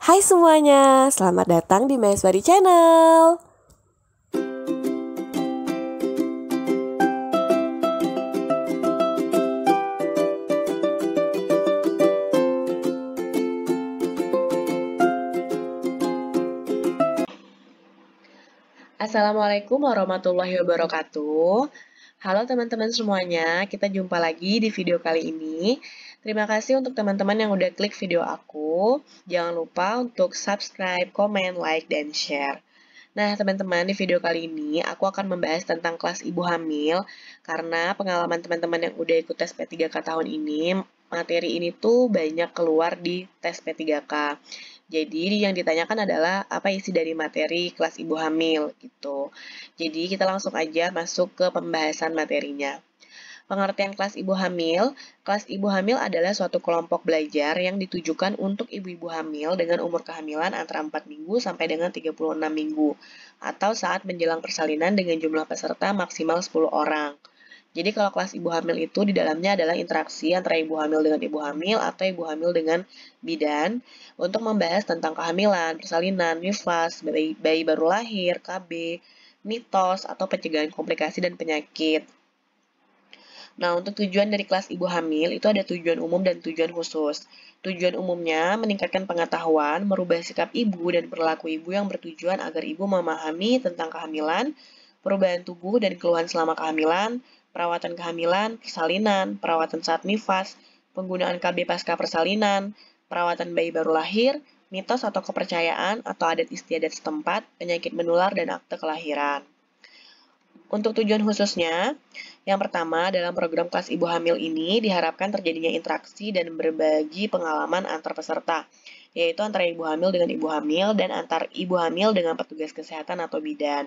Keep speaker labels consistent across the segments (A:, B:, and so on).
A: Hai semuanya, selamat datang di Maheswari Channel. Assalamualaikum warahmatullahi wabarakatuh. Halo teman-teman semuanya, kita jumpa lagi di video kali ini. Terima kasih untuk teman-teman yang udah klik video aku. Jangan lupa untuk subscribe, komen, like, dan share. Nah, teman-teman, di video kali ini aku akan membahas tentang kelas ibu hamil karena pengalaman teman-teman yang udah ikut tes P3K tahun ini, materi ini tuh banyak keluar di tes P3K. Jadi yang ditanyakan adalah apa isi dari materi kelas ibu hamil gitu. Jadi kita langsung aja masuk ke pembahasan materinya. Pengertian kelas ibu hamil adalah suatu kelompok belajar yang ditujukan untuk ibu-ibu hamil dengan umur kehamilan antara 4 minggu sampai dengan 36 minggu, atau saat menjelang persalinan dengan jumlah peserta maksimal 10 orang. Jadi kalau kelas ibu hamil itu di dalamnya adalah interaksi antara ibu hamil dengan ibu hamil atau ibu hamil dengan bidan untuk membahas tentang kehamilan, persalinan, nifas, bayi baru lahir, KB, mitos, atau pencegahan komplikasi dan penyakit. Nah, untuk tujuan dari kelas ibu hamil itu ada tujuan umum dan tujuan khusus. Tujuan umumnya meningkatkan pengetahuan, merubah sikap ibu dan perilaku ibu yang bertujuan agar ibu memahami tentang kehamilan, perubahan tubuh dan keluhan selama kehamilan, perawatan kehamilan, persalinan, perawatan saat nifas, penggunaan KB pasca persalinan, perawatan bayi baru lahir, mitos atau kepercayaan atau adat istiadat setempat, penyakit menular dan akte kelahiran. Untuk tujuan khususnya, yang pertama dalam program kelas ibu hamil ini diharapkan terjadinya interaksi dan berbagi pengalaman antar peserta, yaitu antara ibu hamil dengan ibu hamil dan antar ibu hamil dengan petugas kesehatan atau bidan.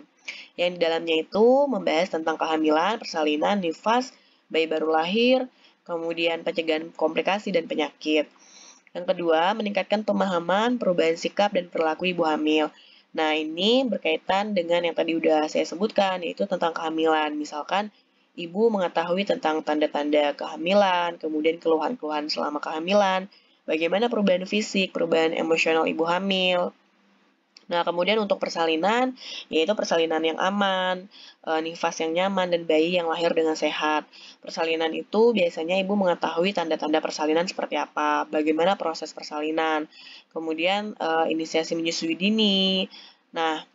A: Yang di dalamnya itu membahas tentang kehamilan, persalinan, nifas, bayi baru lahir, kemudian pencegahan komplikasi dan penyakit. Yang kedua, meningkatkan pemahaman, perubahan sikap, dan perilaku ibu hamil. Nah, ini berkaitan dengan yang tadi udah saya sebutkan, yaitu tentang kehamilan. Misalkan, ibu mengetahui tentang tanda-tanda kehamilan, kemudian keluhan-keluhan selama kehamilan, bagaimana perubahan fisik, perubahan emosional ibu hamil. Nah, kemudian untuk persalinan, yaitu persalinan yang aman, nifas yang nyaman, dan bayi yang lahir dengan sehat. Persalinan itu biasanya ibu mengetahui tanda-tanda persalinan seperti apa, bagaimana proses persalinan, kemudian inisiasi menyusui dini. Nah,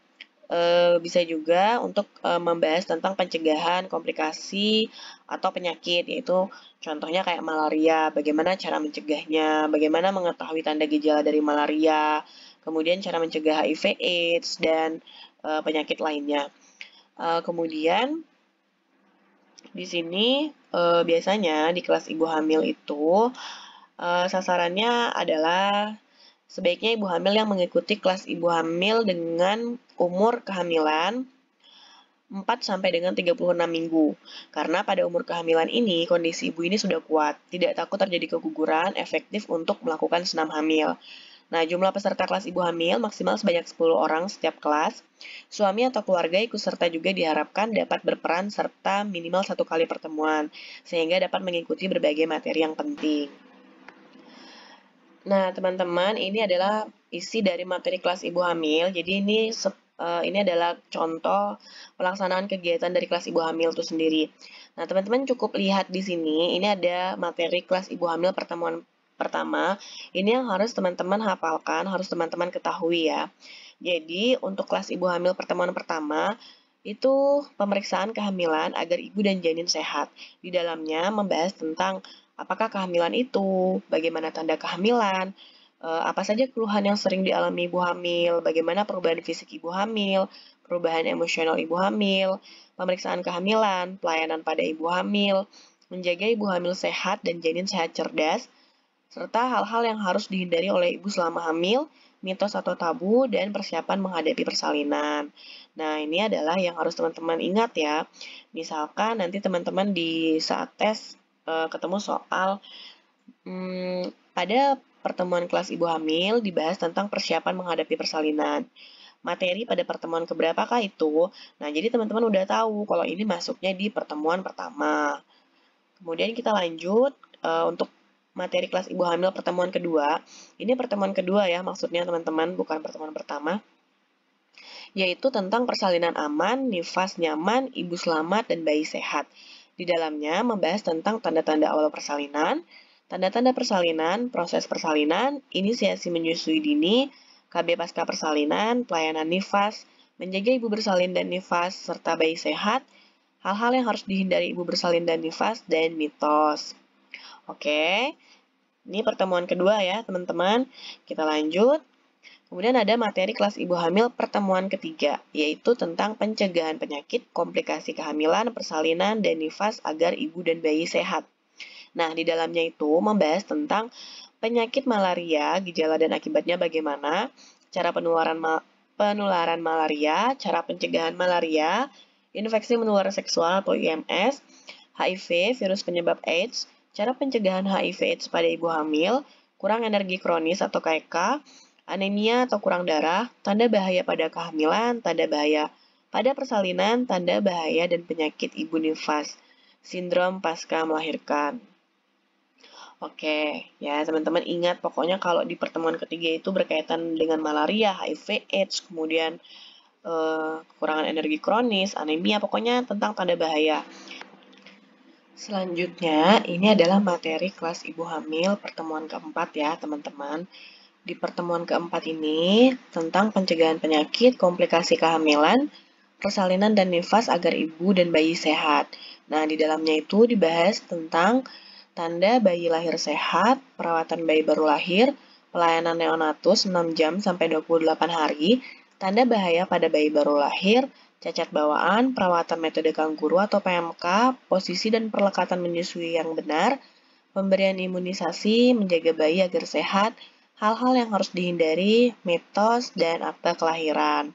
A: bisa juga untuk membahas tentang pencegahan komplikasi atau penyakit, yaitu contohnya kayak malaria, bagaimana cara mencegahnya, bagaimana mengetahui tanda gejala dari malaria, kemudian cara mencegah HIV/AIDS dan penyakit lainnya. Kemudian di sini biasanya di kelas ibu hamil itu sasarannya adalah sebaiknya ibu hamil yang mengikuti kelas ibu hamil dengan umur kehamilan 4 sampai dengan 36 minggu. Karena pada umur kehamilan ini, kondisi ibu ini sudah kuat, tidak takut terjadi keguguran, efektif untuk melakukan senam hamil. Nah, jumlah peserta kelas ibu hamil maksimal sebanyak 10 orang setiap kelas. Suami atau keluarga ikut serta juga diharapkan dapat berperan serta minimal 1 kali pertemuan, sehingga dapat mengikuti berbagai materi yang penting. Nah, teman-teman, ini adalah isi dari materi kelas ibu hamil. Jadi ini adalah contoh pelaksanaan kegiatan dari kelas ibu hamil itu sendiri. Nah, teman-teman cukup lihat di sini, ini ada materi kelas ibu hamil pertemuan pertama. Ini yang harus teman-teman hafalkan, harus teman-teman ketahui ya. Jadi, untuk kelas ibu hamil pertemuan pertama, itu pemeriksaan kehamilan agar ibu dan janin sehat. Di dalamnya membahas tentang apakah kehamilan itu, bagaimana tanda kehamilan, apa saja keluhan yang sering dialami ibu hamil, bagaimana perubahan fisik ibu hamil, perubahan emosional ibu hamil, pemeriksaan kehamilan, pelayanan pada ibu hamil, menjaga ibu hamil sehat dan janin sehat cerdas, serta hal-hal yang harus dihindari oleh ibu selama hamil, mitos atau tabu, dan persiapan menghadapi persalinan. Nah, ini adalah yang harus teman-teman ingat ya. Misalkan nanti teman-teman di saat tes ketemu soal pada pertemuan kelas ibu hamil dibahas tentang persiapan menghadapi persalinan. Materi pada pertemuan keberapakah itu? Nah, jadi teman-teman udah tahu kalau ini masuknya di pertemuan pertama. Kemudian kita lanjut untuk materi kelas ibu hamil pertemuan kedua. Ini pertemuan kedua ya maksudnya teman-teman, bukan pertemuan pertama. Yaitu tentang persalinan aman, nifas nyaman, ibu selamat, dan bayi sehat. Di dalamnya membahas tentang tanda-tanda awal persalinan, tanda-tanda persalinan, proses persalinan, inisiasi menyusui dini, KB pasca persalinan, pelayanan nifas, menjaga ibu bersalin dan nifas, serta bayi sehat, hal-hal yang harus dihindari ibu bersalin dan nifas, dan mitos. Oke, ini pertemuan kedua ya teman-teman. Kita lanjut. Kemudian ada materi kelas ibu hamil pertemuan ketiga, yaitu tentang pencegahan penyakit, komplikasi kehamilan, persalinan, dan nifas agar ibu dan bayi sehat. Nah, di dalamnya itu membahas tentang penyakit malaria, gejala dan akibatnya bagaimana, cara penularan malaria, cara pencegahan malaria, infeksi menular seksual atau IMS, HIV, virus penyebab AIDS, cara pencegahan HIV/AIDS pada ibu hamil, kurang energi kronis atau KEK, anemia atau kurang darah, tanda bahaya pada kehamilan, tanda bahaya pada persalinan, tanda bahaya dan penyakit ibu nifas, sindrom pasca melahirkan. Oke, ya teman-teman ingat pokoknya kalau di pertemuan ketiga itu berkaitan dengan malaria, HIV, AIDS, kemudian kekurangan energi kronis, anemia, pokoknya tentang tanda bahaya. Selanjutnya, ini adalah materi kelas ibu hamil pertemuan keempat ya teman-teman. Di pertemuan keempat ini tentang pencegahan penyakit, komplikasi kehamilan, persalinan dan nifas agar ibu dan bayi sehat. Nah, di dalamnya itu dibahas tentang tanda bayi lahir sehat, perawatan bayi baru lahir, pelayanan neonatus 6 jam sampai 28 hari, tanda bahaya pada bayi baru lahir, cacat bawaan, perawatan metode kangguru atau PMK, posisi dan perlekatan menyusui yang benar, pemberian imunisasi, menjaga bayi agar sehat, hal-hal yang harus dihindari, mitos, dan akta kelahiran.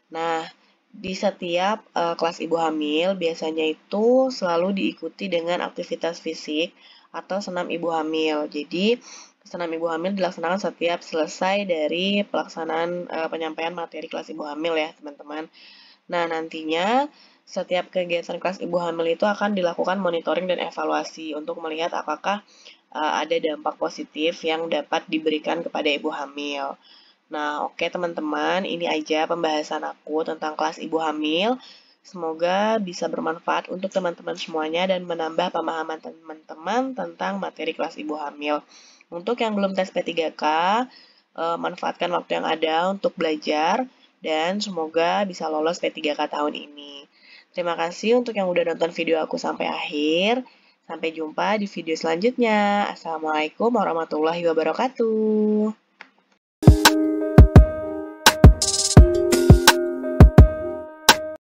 A: Nah, di setiap kelas ibu hamil biasanya itu selalu diikuti dengan aktivitas fisik atau senam ibu hamil. Jadi, senam ibu hamil dilaksanakan setiap selesai dari pelaksanaan penyampaian materi kelas ibu hamil ya, teman-teman. Nah, nantinya setiap kegiatan kelas ibu hamil itu akan dilakukan monitoring dan evaluasi untuk melihat apakah ada dampak positif yang dapat diberikan kepada ibu hamil. Nah, oke teman-teman, ini aja pembahasan aku tentang kelas ibu hamil. Semoga bisa bermanfaat untuk teman-teman semuanya dan menambah pemahaman teman-teman tentang materi kelas ibu hamil. Untuk yang belum tes P3K, manfaatkan waktu yang ada untuk belajar dan semoga bisa lolos P3K tahun ini. Terima kasih untuk yang udah nonton video aku sampai akhir. Sampai jumpa di video selanjutnya. Assalamualaikum warahmatullahi wabarakatuh.